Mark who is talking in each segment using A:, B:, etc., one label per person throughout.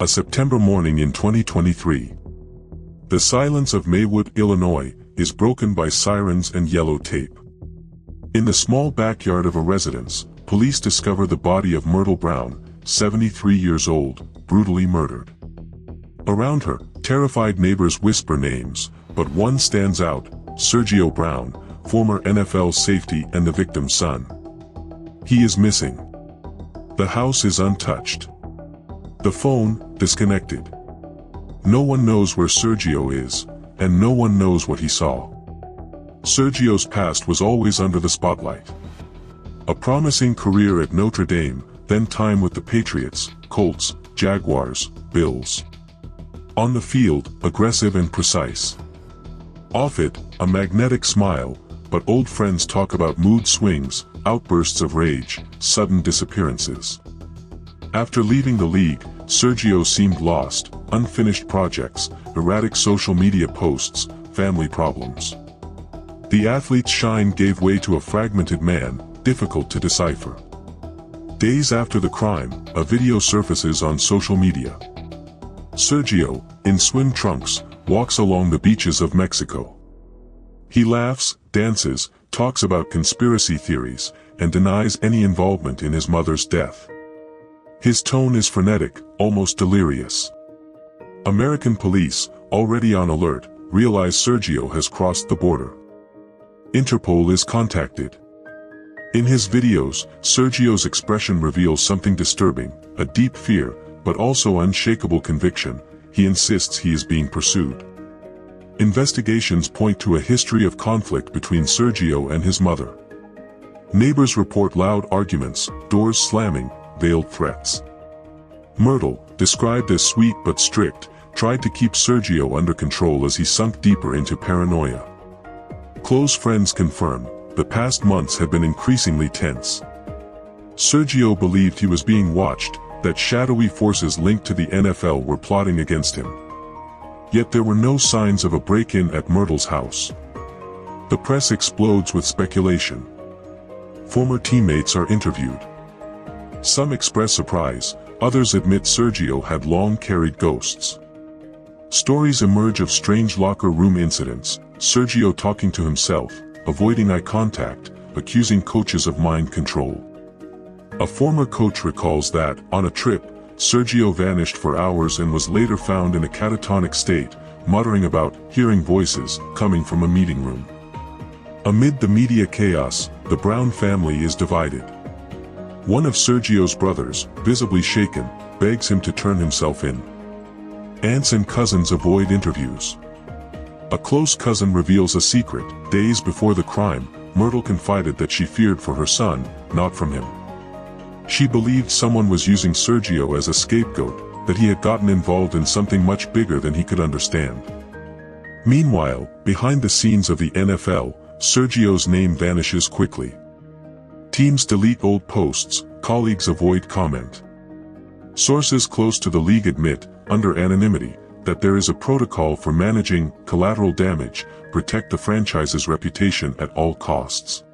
A: A September morning in 2023. The silence of Maywood, Illinois, is broken by sirens and yellow tape. In the small backyard of a residence, police discover the body of Myrtle Brown, 73 years old, brutally murdered. Around her, terrified neighbors whisper names, but one stands out: Sergio Brown, former NFL safety and the victim's son. He is missing. The house is untouched. The phone, disconnected. No one knows where Sergio is, and no one knows what he saw. Sergio's past was always under the spotlight. A promising career at Notre Dame, then time with the Patriots, Colts, Jaguars, Bills. On the field, aggressive and precise. Off it, a magnetic smile, but old friends talk about mood swings, outbursts of rage, sudden disappearances. After leaving the league, Sergio seemed lost: unfinished projects, erratic social media posts, family problems. The athlete's shine gave way to a fragmented man, difficult to decipher. Days after the crime, a video surfaces on social media. Sergio, in swim trunks, walks along the beaches of Mexico. He laughs, dances, talks about conspiracy theories, and denies any involvement in his mother's death. His tone is frenetic, almost delirious. American police, already on alert, realize Sergio has crossed the border. Interpol is contacted. In his videos, Sergio's expression reveals something disturbing: a deep fear, but also unshakable conviction. He insists he is being pursued. Investigations point to a history of conflict between Sergio and his mother. Neighbors report loud arguments, doors slamming, veiled threats. Myrtle, described as sweet but strict, tried to keep Sergio under control as he sunk deeper into paranoia. Close friends confirm, the past months had been increasingly tense. Sergio believed he was being watched, that shadowy forces linked to the NFL were plotting against him. Yet there were no signs of a break-in at Myrtle's house. The press explodes with speculation. Former teammates are interviewed. Some express surprise, others admit Sergio had long carried ghosts. Stories emerge of strange locker room incidents: Sergio talking to himself, avoiding eye contact, accusing coaches of mind control. A former coach recalls that, on a trip, Sergio vanished for hours and was later found in a catatonic state, muttering about hearing voices coming from a meeting room. Amid the media chaos, the Brown family is divided. One of Sergio's brothers, visibly shaken, begs him to turn himself in. Aunts and cousins avoid interviews. A close cousin reveals a secret: days before the crime, Myrtle confided that she feared for her son, not from him. She believed someone was using Sergio as a scapegoat, that he had gotten involved in something much bigger than he could understand. Meanwhile, behind the scenes of the NFL, Sergio's name vanishes quickly. Teams delete old posts, colleagues avoid comment. Sources close to the league admit, under anonymity, that there is a protocol for managing collateral damage, protect the franchise's reputation at all costs.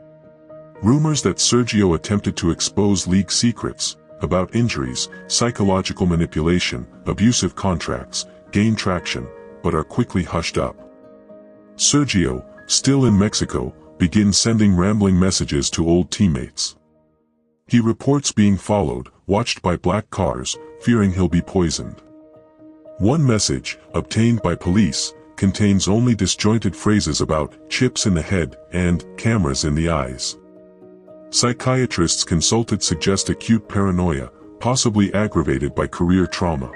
A: Rumors that Sergio attempted to expose league secrets, about injuries, psychological manipulation, abusive contracts, gain traction, but are quickly hushed up. Sergio, still in Mexico, begins sending rambling messages to old teammates. He reports being followed, watched by black cars, fearing he'll be poisoned. One message, obtained by police, contains only disjointed phrases about chips in the head and cameras in the eyes. Psychiatrists consulted suggest acute paranoia, possibly aggravated by career trauma.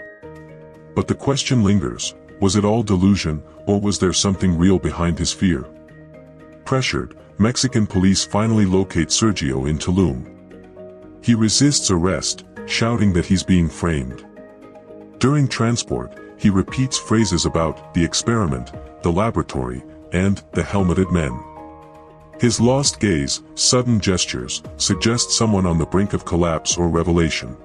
A: But the question lingers: was it all delusion, or was there something real behind his fear? Pressured, Mexican police finally locate Sergio in Tulum. He resists arrest, shouting that he's being framed. During transport, he repeats phrases about the experiment, the laboratory, and the helmeted men. His lost gaze, sudden gestures, suggest someone on the brink of collapse or revelation.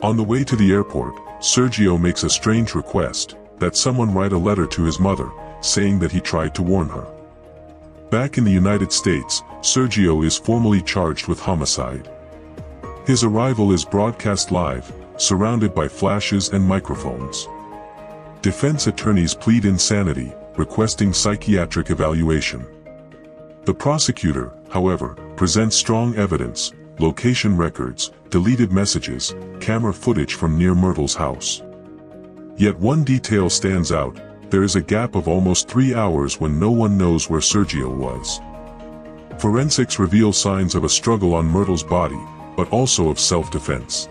A: On the way to the airport, Sergio makes a strange request, that someone write a letter to his mother, saying that he tried to warn her. Back in the United States, Sergio is formally charged with homicide. His arrival is broadcast live, surrounded by flashes and microphones. Defense attorneys plead insanity, requesting psychiatric evaluation. The prosecutor, however, presents strong evidence: location records, deleted messages, camera footage from near Myrtle's house. Yet one detail stands out: there is a gap of almost 3 hours when no one knows where Sergio was. Forensics reveal signs of a struggle on Myrtle's body, but also of self-defense.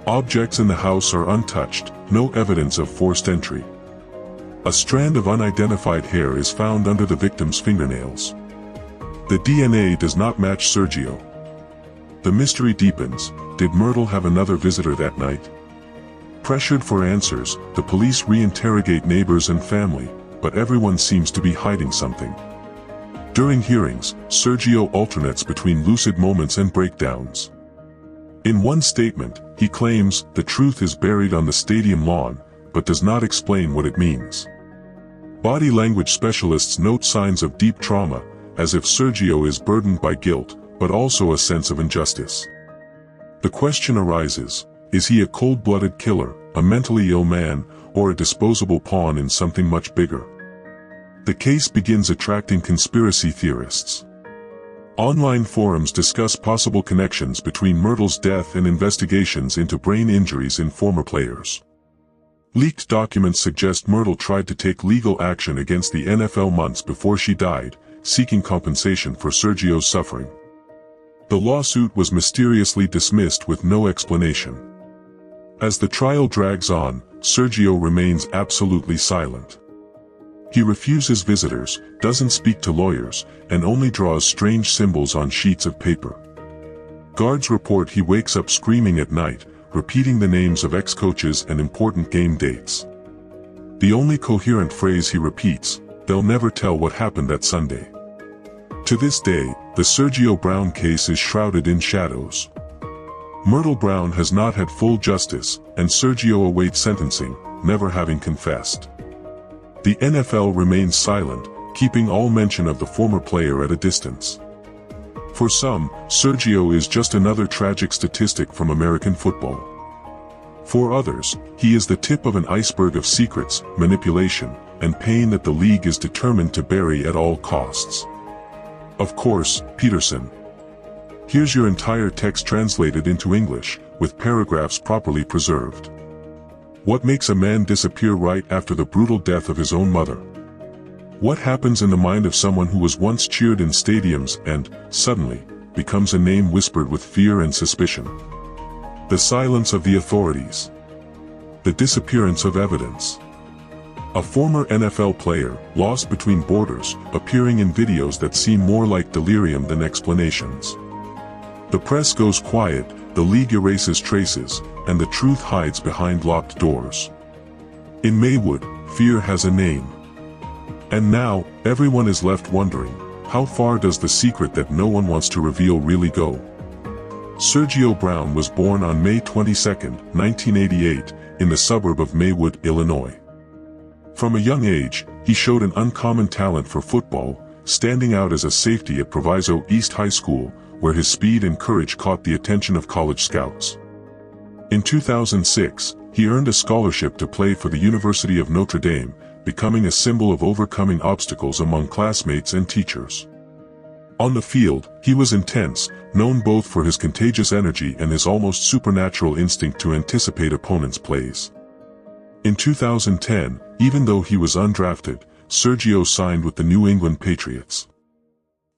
A: Objects in the house are untouched, no evidence of forced entry. A strand of unidentified hair is found under the victim's fingernails. The DNA does not match Sergio. The mystery deepens: did Myrtle have another visitor that night? Pressured for answers, the police reinterrogate neighbors and family, but everyone seems to be hiding something. During hearings, Sergio alternates between lucid moments and breakdowns. In one statement, he claims the truth is buried on the stadium lawn, but does not explain what it means. Body language specialists note signs of deep trauma, as if Sergio is burdened by guilt, but also a sense of injustice. The question arises: is he a cold-blooded killer, a mentally ill man, or a disposable pawn in something much bigger? The case begins attracting conspiracy theorists. Online forums discuss possible connections between Myrtle's death and investigations into brain injuries in former players. Leaked documents suggest Myrtle tried to take legal action against the NFL months before she died, seeking compensation for Sergio's suffering. The lawsuit was mysteriously dismissed with no explanation. As the trial drags on, Sergio remains absolutely silent. He refuses visitors, doesn't speak to lawyers, and only draws strange symbols on sheets of paper. Guards report he wakes up screaming at night, repeating the names of ex-coaches and important game dates. The only coherent phrase he repeats: "They'll never tell what happened that Sunday." To this day, the Sergio Brown case is shrouded in shadows. Myrtle Brown has not had full justice, and Sergio awaits sentencing, never having confessed. The NFL remains silent, keeping all mention of the former player at a distance. For some, Sergio is just another tragic statistic from American football. For others, he is the tip of an iceberg of secrets, manipulation, and pain that the league is determined to bury at all costs. Of course, Peterson. Here's your entire text translated into English, with paragraphs properly preserved. What makes a man disappear right after the brutal death of his own mother? What happens in the mind of someone who was once cheered in stadiums and, suddenly, becomes a name whispered with fear and suspicion? The silence of the authorities. The disappearance of evidence. A former NFL player, lost between borders, appearing in videos that seem more like delirium than explanations. The press goes quiet, the league erases traces, and the truth hides behind locked doors. In Maywood, fear has a name. And now, everyone is left wondering, how far does the secret that no one wants to reveal really go? Sergio Brown was born on May 22, 1988, in the suburb of Maywood, Illinois. From a young age, he showed an uncommon talent for football, standing out as a safety at Proviso East High School, where his speed and courage caught the attention of college scouts. In 2006, he earned a scholarship to play for the University of Notre Dame, becoming a symbol of overcoming obstacles among classmates and teachers. On the field, he was intense, known both for his contagious energy and his almost supernatural instinct to anticipate opponents' plays. In 2010, even though he was undrafted, Sergio signed with the New England Patriots.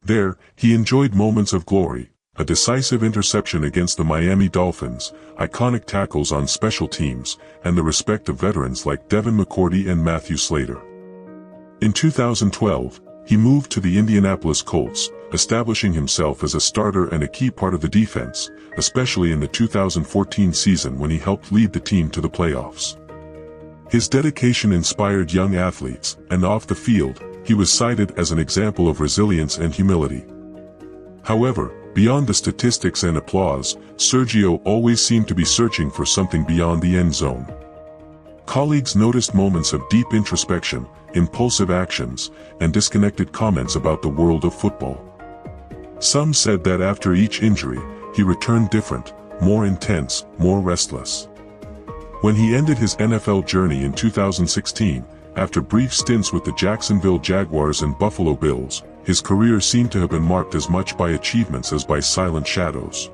A: There, he enjoyed moments of glory, a decisive interception against the Miami Dolphins, iconic tackles on special teams, and the respect of veterans like Devin McCourty and Matthew Slater. In 2012, he moved to the Indianapolis Colts, establishing himself as a starter and a key part of the defense, especially in the 2014 season when he helped lead the team to the playoffs. His dedication inspired young athletes, and off the field, he was cited as an example of resilience and humility. However, beyond the statistics and applause, Sergio always seemed to be searching for something beyond the end zone. Colleagues noticed moments of deep introspection, impulsive actions, and disconnected comments about the world of football. Some said that after each injury, he returned different, more intense, more restless. When he ended his NFL journey in 2016, after brief stints with the Jacksonville Jaguars and Buffalo Bills, his career seemed to have been marked as much by achievements as by silent shadows.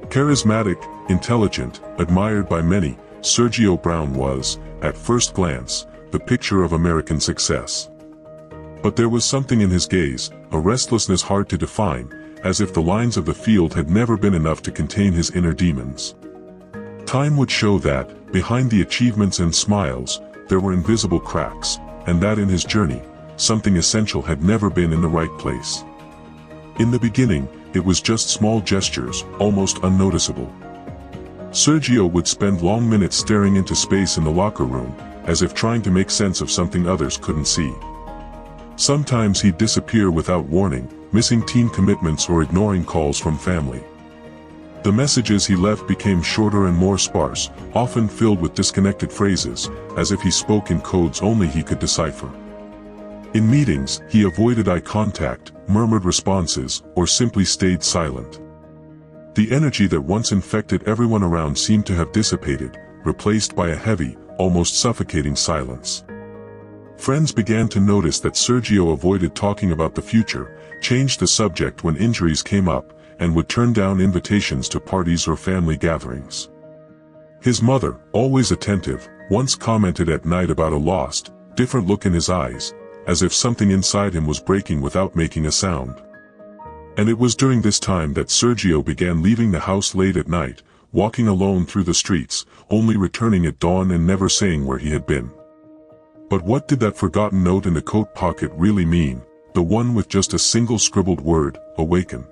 A: Charismatic, intelligent, admired by many, Sergio Brown was, at first glance, the picture of American success. But there was something in his gaze, a restlessness hard to define, as if the lines of the field had never been enough to contain his inner demons. Time would show that, behind the achievements and smiles, there were invisible cracks, and that in his journey, something essential had never been in the right place. In the beginning, it was just small gestures, almost unnoticeable. Sergio would spend long minutes staring into space in the locker room, as if trying to make sense of something others couldn't see. Sometimes he'd disappear without warning, missing team commitments or ignoring calls from family. The messages he left became shorter and more sparse, often filled with disconnected phrases, as if he spoke in codes only he could decipher. In meetings, he avoided eye contact, murmured responses, or simply stayed silent. The energy that once infected everyone around seemed to have dissipated, replaced by a heavy, almost suffocating silence. Friends began to notice that Sergio avoided talking about the future, changed the subject when injuries came up, and would turn down invitations to parties or family gatherings. His mother, always attentive, once commented at night about a lost, different look in his eyes, as if something inside him was breaking without making a sound. And it was during this time that Sergio began leaving the house late at night, walking alone through the streets, only returning at dawn and never saying where he had been. But what did that forgotten note in the coat pocket really mean, the one with just a single scribbled word, awaken?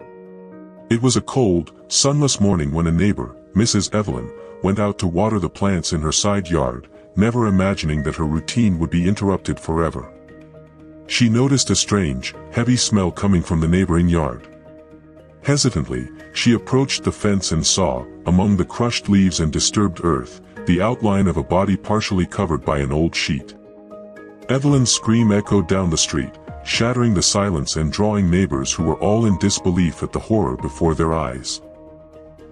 A: It was a cold, sunless morning when a neighbor, Mrs. Evelyn, went out to water the plants in her side yard, never imagining that her routine would be interrupted forever. She noticed a strange, heavy smell coming from the neighboring yard. Hesitantly, she approached the fence and saw, among the crushed leaves and disturbed earth, the outline of a body partially covered by an old sheet. Evelyn's scream echoed down the street, shattering the silence and drawing neighbors who were all in disbelief at the horror before their eyes.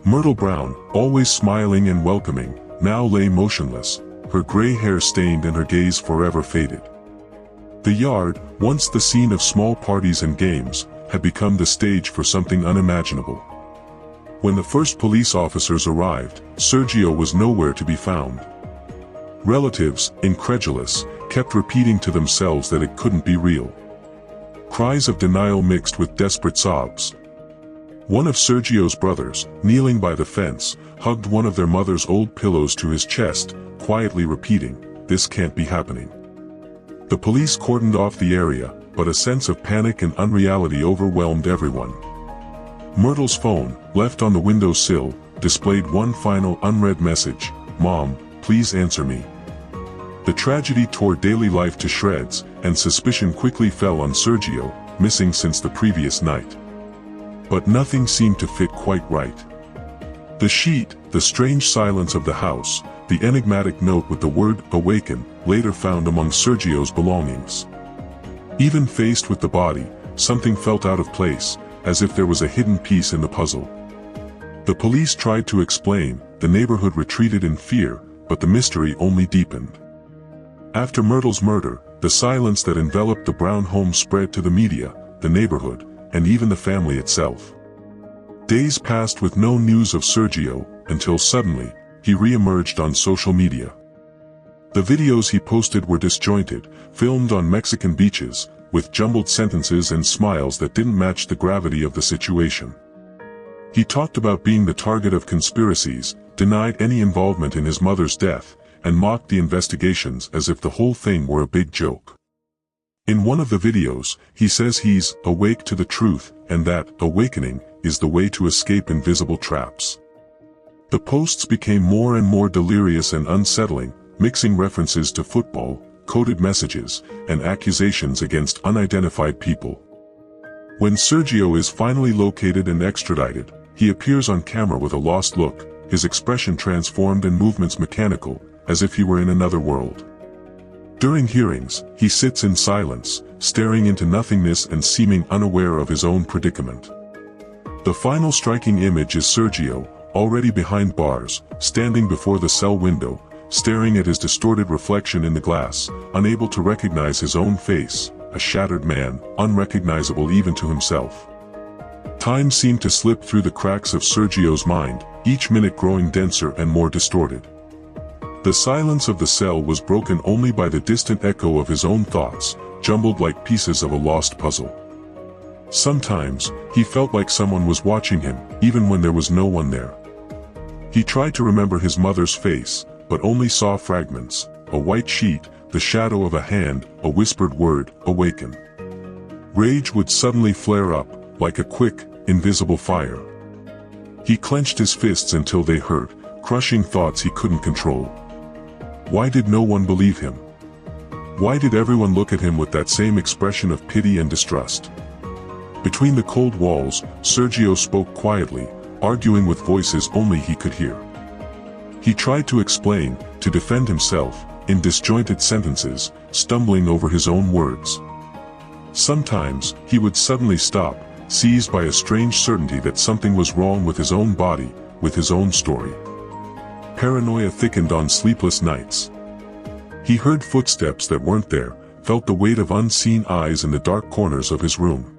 A: Myrtle Brown, always smiling and welcoming, now lay motionless, her gray hair stained and her gaze forever faded. The yard, once the scene of small parties and games, had become the stage for something unimaginable. When the first police officers arrived, Sergio was nowhere to be found. Relatives, incredulous, kept repeating to themselves that it couldn't be real. Cries of denial mixed with desperate sobs. One of Sergio's brothers, kneeling by the fence, hugged one of their mother's old pillows to his chest, quietly repeating, "This can't be happening." The police cordoned off the area, but a sense of panic and unreality overwhelmed everyone. Myrtle's phone, left on the windowsill, displayed one final unread message, "Mom, please answer me." The tragedy tore daily life to shreds, and suspicion quickly fell on Sergio, missing since the previous night. But nothing seemed to fit quite right. The sheet, the strange silence of the house, the enigmatic note with the word "awaken," later found among Sergio's belongings. Even faced with the body, something felt out of place, as if there was a hidden piece in the puzzle. The police tried to explain, the neighborhood retreated in fear, but the mystery only deepened. After Myrtle's murder, the silence that enveloped the Brown home spread to the media, the neighborhood, and even the family itself. Days passed with no news of Sergio, until suddenly, he re-emerged on social media. The videos he posted were disjointed, filmed on Mexican beaches, with jumbled sentences and smiles that didn't match the gravity of the situation. He talked about being the target of conspiracies, denied any involvement in his mother's death, and mocked the investigations as if the whole thing were a big joke. In one of the videos, he says he's awake to the truth, and that awakening is the way to escape invisible traps. The posts became more and more delirious and unsettling, mixing references to football, coded messages, and accusations against unidentified people. When Sergio is finally located and extradited, he appears on camera with a lost look, his expression transformed and movements mechanical, as if he were in another world. During hearings, he sits in silence, staring into nothingness and seeming unaware of his own predicament. The final striking image is Sergio, already behind bars, standing before the cell window, staring at his distorted reflection in the glass, unable to recognize his own face, a shattered man, unrecognizable even to himself. Time seemed to slip through the cracks of Sergio's mind, each minute growing denser and more distorted. The silence of the cell was broken only by the distant echo of his own thoughts, jumbled like pieces of a lost puzzle. Sometimes, he felt like someone was watching him, even when there was no one there. He tried to remember his mother's face, but only saw fragments, a white sheet, the shadow of a hand, a whispered word, awaken. Rage would suddenly flare up, like a quick, invisible fire. He clenched his fists until they hurt, crushing thoughts he couldn't control. Why did no one believe him? Why did everyone look at him with that same expression of pity and distrust? Between the cold walls, Sergio spoke quietly, arguing with voices only he could hear. He tried to explain, to defend himself, in disjointed sentences, stumbling over his own words. Sometimes, he would suddenly stop, seized by a strange certainty that something was wrong with his own body, with his own story. Paranoia thickened on sleepless nights. He heard footsteps that weren't there, felt the weight of unseen eyes in the dark corners of his room.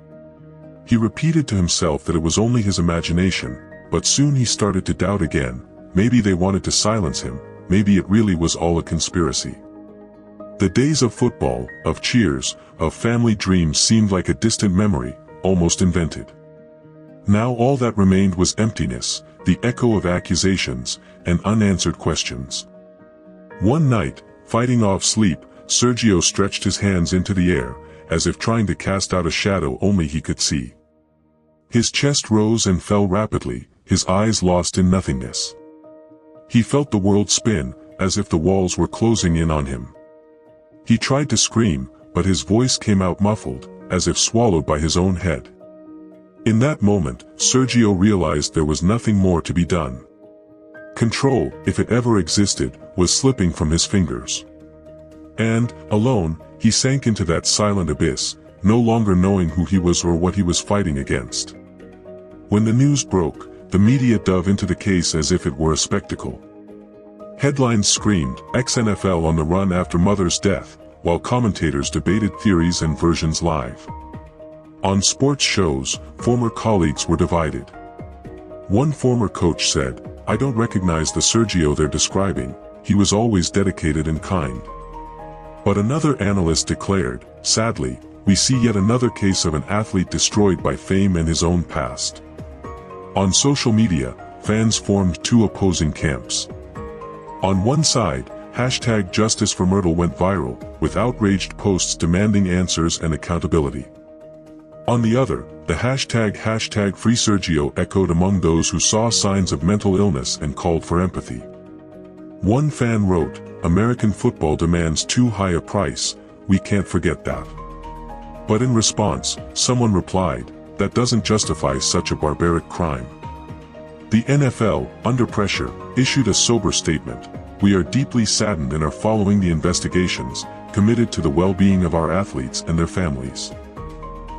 A: He repeated to himself that it was only his imagination, but soon he started to doubt again. Maybe they wanted to silence him, maybe it really was all a conspiracy. The days of football, of cheers, of family dreams seemed like a distant memory, almost invented. Now all that remained was emptiness, the echo of accusations, and unanswered questions. One night, fighting off sleep, Sergio stretched his hands into the air, as if trying to cast out a shadow only he could see. His chest rose and fell rapidly, his eyes lost in nothingness. He felt the world spin, as if the walls were closing in on him. He tried to scream, but his voice came out muffled, as if swallowed by his own head. In that moment, Sergio realized there was nothing more to be done. Control, if it ever existed, was slipping from his fingers. And, alone, he sank into that silent abyss, no longer knowing who he was or what he was fighting against. When the news broke, the media dove into the case as if it were a spectacle. Headlines screamed, "Ex-NFL on the run after mother's death," while commentators debated theories and versions live. On sports shows, former colleagues were divided. One former coach said, "I don't recognize the Sergio they're describing, he was always dedicated and kind." But another analyst declared, "Sadly, we see yet another case of an athlete destroyed by fame and his own past." On social media, fans formed two opposing camps. On one side, #JusticeForMyrtle went viral, with outraged posts demanding answers and accountability. On the other, the #FreeSergio echoed among those who saw signs of mental illness and called for empathy. One fan wrote, "American football demands too high a price, we can't forget that." But in response, someone replied, "That doesn't justify such a barbaric crime." The NFL, under pressure, issued a sober statement: "We are deeply saddened and are following the investigations, committed to the well-being of our athletes and their families."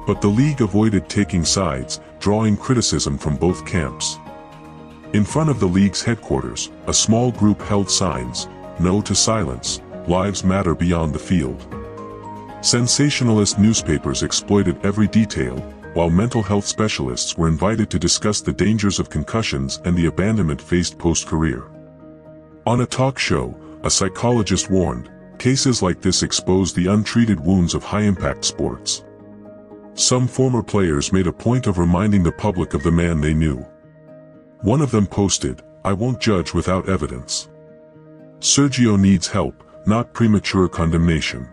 A: But the league avoided taking sides, drawing criticism from both camps. In front of the league's headquarters, a small group held signs, "No to silence, lives matter beyond the field." Sensationalist newspapers exploited every detail, while mental health specialists were invited to discuss the dangers of concussions and the abandonment faced post-career. On a talk show, a psychologist warned, "Cases like this expose the untreated wounds of high-impact sports." Some former players made a point of reminding the public of the man they knew. One of them posted, "I won't judge without evidence." Sergio needs help, not premature condemnation.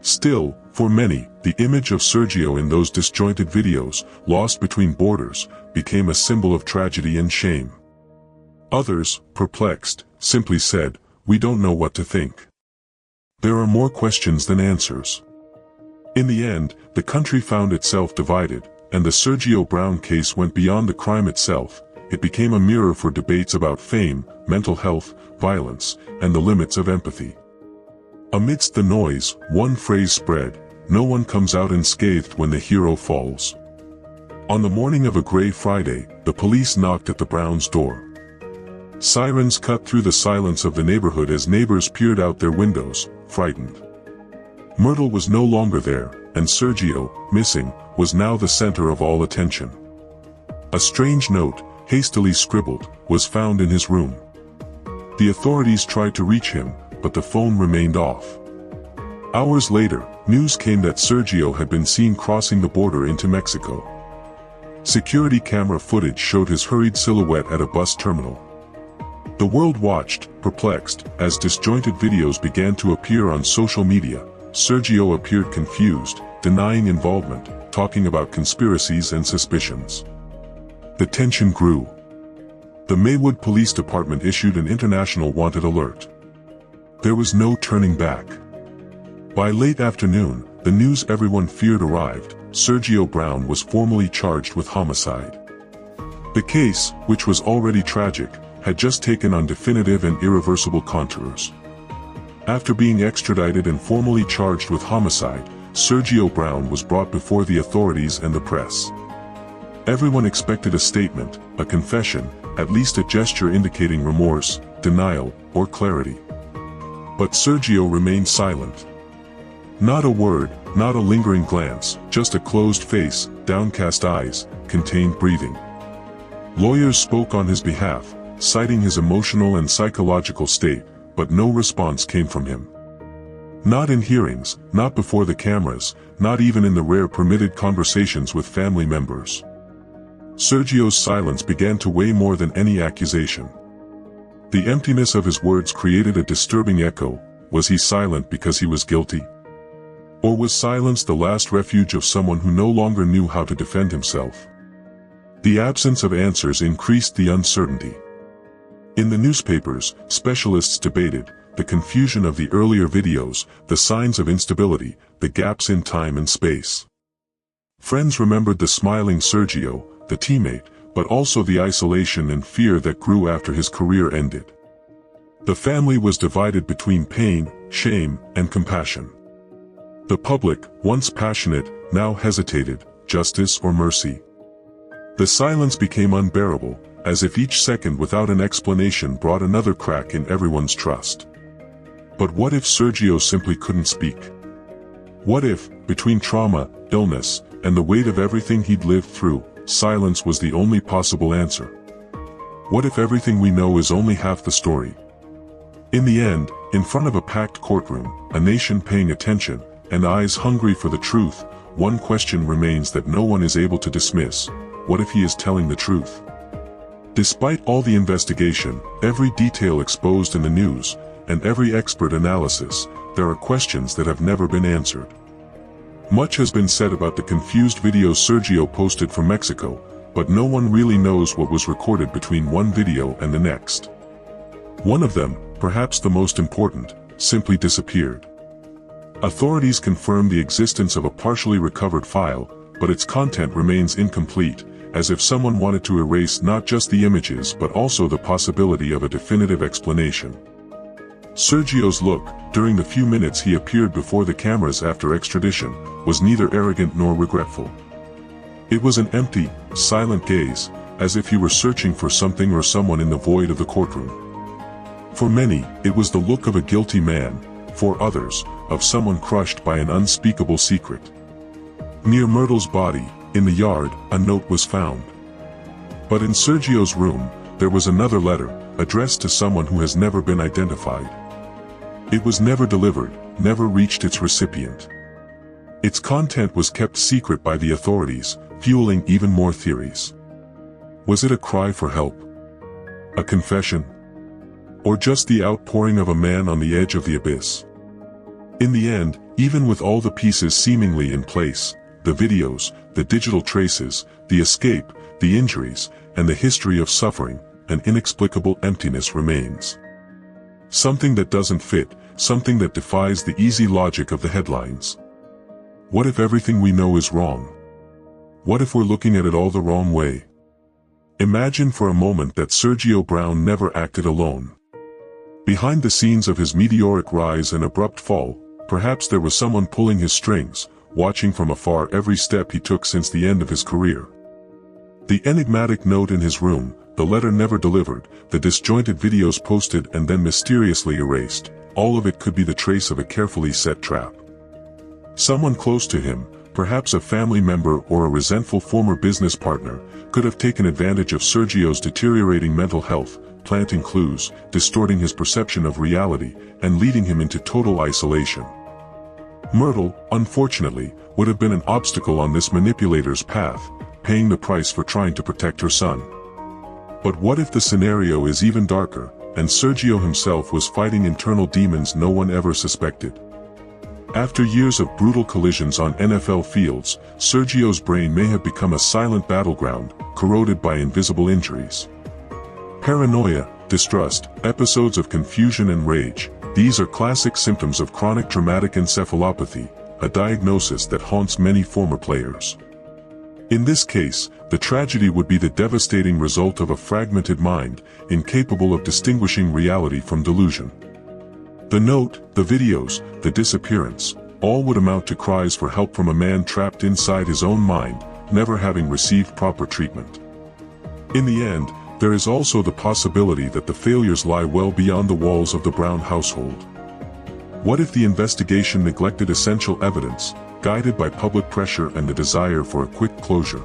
A: Still, for many, the image of Sergio in those disjointed videos, lost between borders, became a symbol of tragedy and shame. Others, perplexed, simply said, "We don't know what to think." There are more questions than answers. In the end, the country found itself divided, and the Sergio Brown case went beyond the crime itself. It became a mirror for debates about fame, mental health, violence, and the limits of empathy. Amidst the noise, one phrase spread: "No one comes out unscathed when the hero falls." On the morning of a gray Friday, the police knocked at the Browns' door. Sirens cut through the silence of the neighborhood as neighbors peered out their windows, frightened. Myrtle was no longer there, and Sergio, missing, was now the center of all attention. A strange note, hastily scribbled, was found in his room. The authorities tried to reach him, but the phone remained off. Hours later, news came that Sergio had been seen crossing the border into Mexico. Security camera footage showed his hurried silhouette at a bus terminal. The world watched, perplexed, as disjointed videos began to appear on social media. Sergio appeared confused, denying involvement, talking about conspiracies and suspicions. The tension grew. The Maywood Police Department issued an international wanted alert. There was no turning back. By late afternoon, the news everyone feared arrived. Sergio Brown was formally charged with homicide. The case, which was already tragic, had just taken on definitive and irreversible contours. After being extradited and formally charged with homicide, Sergio Brown was brought before the authorities and the press. Everyone expected a statement, a confession, at least a gesture indicating remorse, denial, or clarity. But Sergio remained silent. Not a word, not a lingering glance, just a closed face, downcast eyes, contained breathing. Lawyers spoke on his behalf, citing his emotional and psychological state, but no response came from him. Not in hearings, not before the cameras, not even in the rare permitted conversations with family members. Sergio's silence began to weigh more than any accusation. The emptiness of his words created a disturbing echo. Was he silent because he was guilty? Or was silence the last refuge of someone who no longer knew how to defend himself? The absence of answers increased the uncertainty. In the newspapers, specialists debated the confusion of the earlier videos, the signs of instability, the gaps in time and space. Friends remembered the smiling Sergio, the teammate, but also the isolation and fear that grew after his career ended. The family was divided between pain, shame, and compassion. The public, once passionate, now hesitated, justice or mercy. The silence became unbearable, as if each second without an explanation brought another crack in everyone's trust. But what if Sergio simply couldn't speak? What if, between trauma, illness, and the weight of everything he'd lived through, silence was the only possible answer? What if everything we know is only half the story? In the end, in front of a packed courtroom, a nation paying attention, and eyes hungry for the truth, one question remains that no one is able to dismiss. What if he is telling the truth? Despite all the investigation, every detail exposed in the news, and every expert analysis, there are questions that have never been answered. Much has been said about the confused videos Sergio posted from Mexico, but no one really knows what was recorded between one video and the next. One of them, perhaps the most important, simply disappeared. Authorities confirmed the existence of a partially recovered file, but its content remains incomplete, as if someone wanted to erase not just the images but also the possibility of a definitive explanation. Sergio's look, during the few minutes he appeared before the cameras after extradition, was neither arrogant nor regretful. It was an empty, silent gaze, as if he were searching for something or someone in the void of the courtroom. For many, it was the look of a guilty man, for others, of someone crushed by an unspeakable secret. Near Myrtle's body, in the yard, a note was found. But in Sergio's room, there was another letter, addressed to someone who has never been identified. It was never delivered, never reached its recipient. Its content was kept secret by the authorities, fueling even more theories. Was it a cry for help? A confession? Or just the outpouring of a man on the edge of the abyss? In the end, even with all the pieces seemingly in place, the videos, the digital traces, the escape, the injuries, and the history of suffering, an inexplicable emptiness remains. Something that doesn't fit, something that defies the easy logic of the headlines. What if everything we know is wrong? What if we're looking at it all the wrong way? Imagine for a moment that Sergio Brown never acted alone. Behind the scenes of his meteoric rise and abrupt fall, perhaps there was someone pulling his strings, watching from afar every step he took since the end of his career. The enigmatic note in his room, the letter never delivered, the disjointed videos posted and then mysteriously erased. All of it could be the trace of a carefully set trap. Someone close to him, perhaps a family member or a resentful former business partner, could have taken advantage of Sergio's deteriorating mental health, planting clues, distorting his perception of reality, and leading him into total isolation. Myrtle, unfortunately, would have been an obstacle on this manipulator's path, paying the price for trying to protect her son. But what if the scenario is even darker, and Sergio himself was fighting internal demons no one ever suspected? After years of brutal collisions on NFL fields, Sergio's brain may have become a silent battleground, corroded by invisible injuries. Paranoia, distrust, episodes of confusion and rage, these are classic symptoms of chronic traumatic encephalopathy, a diagnosis that haunts many former players. In this case, the tragedy would be the devastating result of a fragmented mind, incapable of distinguishing reality from delusion. The note, the videos, the disappearance, all would amount to cries for help from a man trapped inside his own mind, never having received proper treatment. In the end, there is also the possibility that the failures lie well beyond the walls of the Brown household. What if the investigation neglected essential evidence, guided by public pressure and the desire for a quick closure?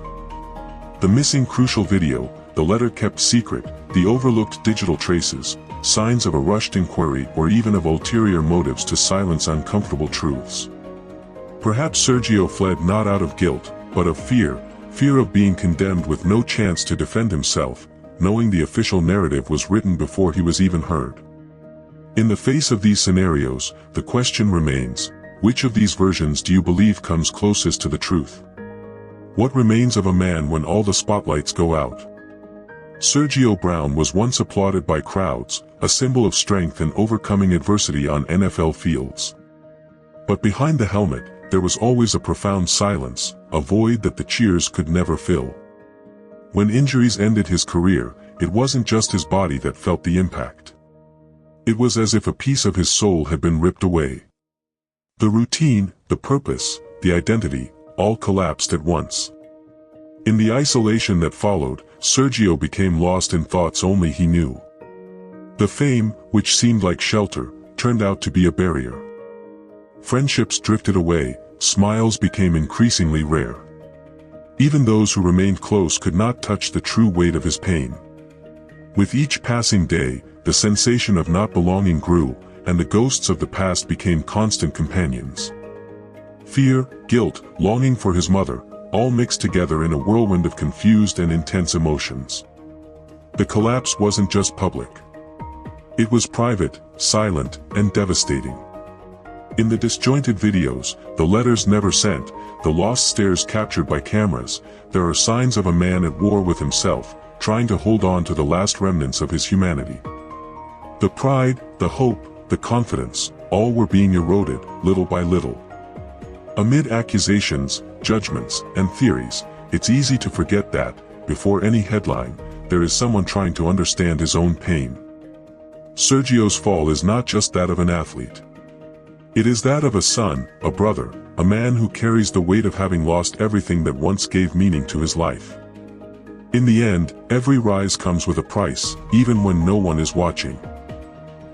A: The missing crucial video, the letter kept secret, the overlooked digital traces, signs of a rushed inquiry or even of ulterior motives to silence uncomfortable truths. Perhaps Sergio fled not out of guilt, but of fear of being condemned with no chance to defend himself, knowing the official narrative was written before he was even heard. In the face of these scenarios, the question remains, which of these versions do you believe comes closest to the truth? What remains of a man when all the spotlights go out? Sergio Brown was once applauded by crowds, a symbol of strength and overcoming adversity on NFL fields. But behind the helmet, there was always a profound silence, a void that the cheers could never fill. When injuries ended his career, it wasn't just his body that felt the impact. It was as if a piece of his soul had been ripped away. The routine, the purpose, the identity, all collapsed at once. In the isolation that followed, Sergio became lost in thoughts only he knew. The fame, which seemed like shelter, turned out to be a barrier. Friendships drifted away, smiles became increasingly rare. Even those who remained close could not touch the true weight of his pain. With each passing day, the sensation of not belonging grew, and the ghosts of the past became constant companions. Fear, guilt, longing for his mother, all mixed together in a whirlwind of confused and intense emotions. The collapse wasn't just public. It was private, silent, and devastating. In the disjointed videos, the letters never sent, the lost stares captured by cameras, there are signs of a man at war with himself, trying to hold on to the last remnants of his humanity. The pride, the hope, the confidence, all were being eroded, little by little. Amid accusations, judgments, and theories, it's easy to forget that, before any headline, there is someone trying to understand his own pain. Sergio's fall is not just that of an athlete. It is that of a son, a brother, a man who carries the weight of having lost everything that once gave meaning to his life. In the end, every rise comes with a price, even when no one is watching.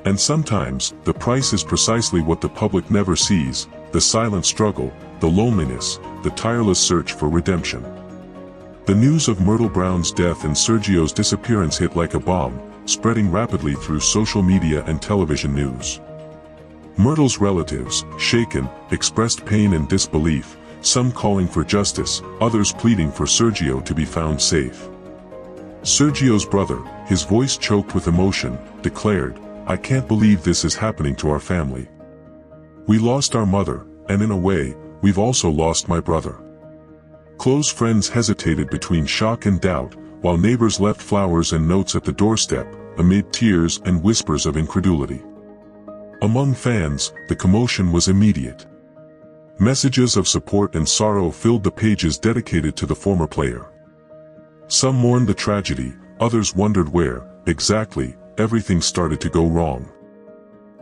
A: And sometimes, the price is precisely what the public never sees, the silent struggle, the loneliness, the tireless search for redemption. The news of Myrtle Brown's death and Sergio's disappearance hit like a bomb, spreading rapidly through social media and television news. Myrtle's relatives, shaken, expressed pain and disbelief, some calling for justice, others pleading for Sergio to be found safe. Sergio's brother, his voice choked with emotion, declared, "I can't believe this is happening to our family. We lost our mother, and in a way, we've also lost my brother." Close friends hesitated between shock and doubt, while neighbors left flowers and notes at the doorstep, amid tears and whispers of incredulity. Among fans, the commotion was immediate. Messages of support and sorrow filled the pages dedicated to the former player. Some mourned the tragedy, others wondered where, exactly, everything started to go wrong.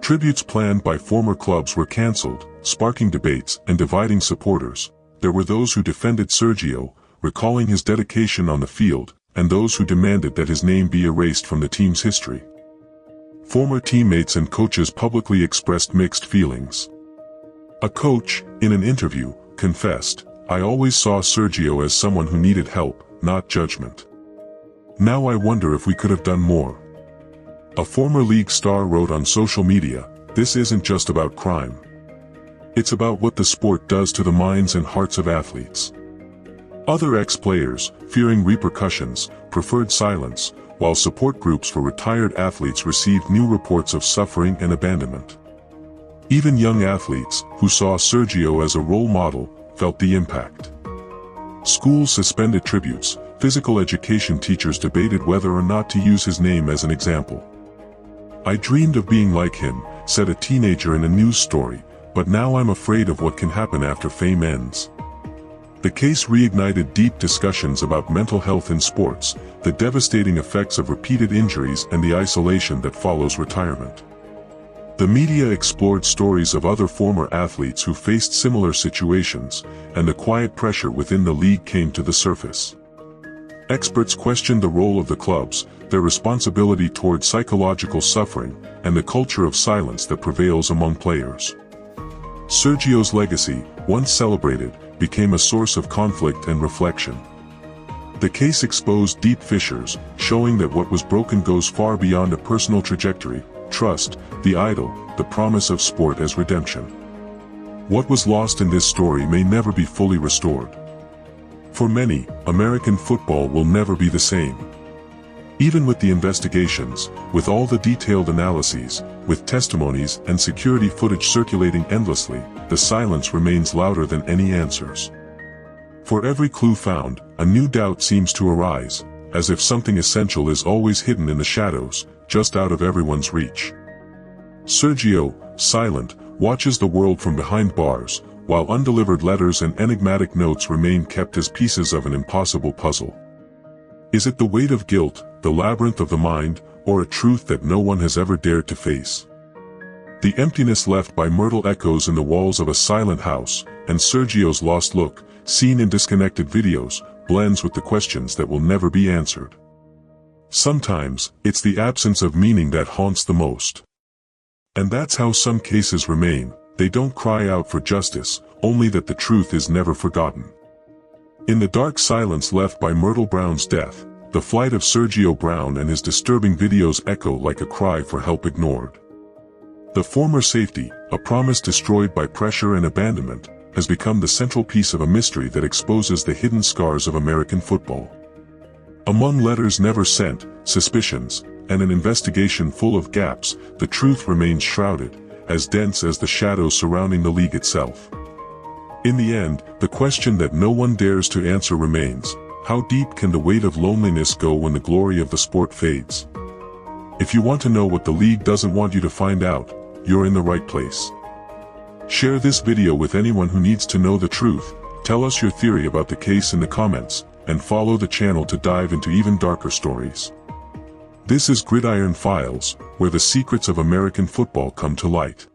A: Tributes planned by former clubs were cancelled, sparking debates and dividing supporters. There were those who defended Sergio, recalling his dedication on the field, and those who demanded that his name be erased from the team's history. Former teammates and coaches publicly expressed mixed feelings. A coach, in an interview, confessed, "I always saw Sergio as someone who needed help, not judgment. Now I wonder if we could have done more." A former league star wrote on social media, "This isn't just about crime. It's about what the sport does to the minds and hearts of athletes." Other ex-players, fearing repercussions, preferred silence, while support groups for retired athletes received new reports of suffering and abandonment. Even young athletes, who saw Sergio as a role model, felt the impact. Schools suspended tributes, physical education teachers debated whether or not to use his name as an example. "I dreamed of being like him," said a teenager in a news story, "but now I'm afraid of what can happen after fame ends." The case reignited deep discussions about mental health in sports, the devastating effects of repeated injuries and the isolation that follows retirement. The media explored stories of other former athletes who faced similar situations, and the quiet pressure within the league came to the surface. Experts questioned the role of the clubs, their responsibility toward psychological suffering, and the culture of silence that prevails among players. Sergio's legacy, once celebrated, became a source of conflict and reflection. The case exposed deep fissures, showing that what was broken goes far beyond a personal trajectory: trust, the idol, the promise of sport as redemption. What was lost in this story may never be fully restored. For many, American football will never be the same. Even with the investigations, with all the detailed analyses, with testimonies and security footage circulating endlessly, the silence remains louder than any answers. For every clue found, a new doubt seems to arise, as if something essential is always hidden in the shadows, just out of everyone's reach. Sergio, silent, watches the world from behind bars, while undelivered letters and enigmatic notes remain kept as pieces of an impossible puzzle. Is it the weight of guilt, the labyrinth of the mind, or a truth that no one has ever dared to face? The emptiness left by Myrtle echoes in the walls of a silent house, and Sergio's lost look, seen in disconnected videos, blends with the questions that will never be answered. Sometimes, it's the absence of meaning that haunts the most. And that's how some cases remain. They don't cry out for justice, only that the truth is never forgotten. In the dark silence left by Myrtle Brown's death, the flight of Sergio Brown and his disturbing videos echo like a cry for help ignored. The former safety, a promise destroyed by pressure and abandonment, has become the central piece of a mystery that exposes the hidden scars of American football. Among letters never sent, suspicions, and an investigation full of gaps, the truth remains shrouded, as dense as the shadows surrounding the league itself. In the end, the question that no one dares to answer remains: how deep can the weight of loneliness go when the glory of the sport fades? If you want to know what the league doesn't want you to find out, you're in the right place. Share this video with anyone who needs to know the truth. Tell us your theory about the case in the comments, and follow the channel to dive into even darker stories. This is Gridiron Files, where the secrets of American football come to light.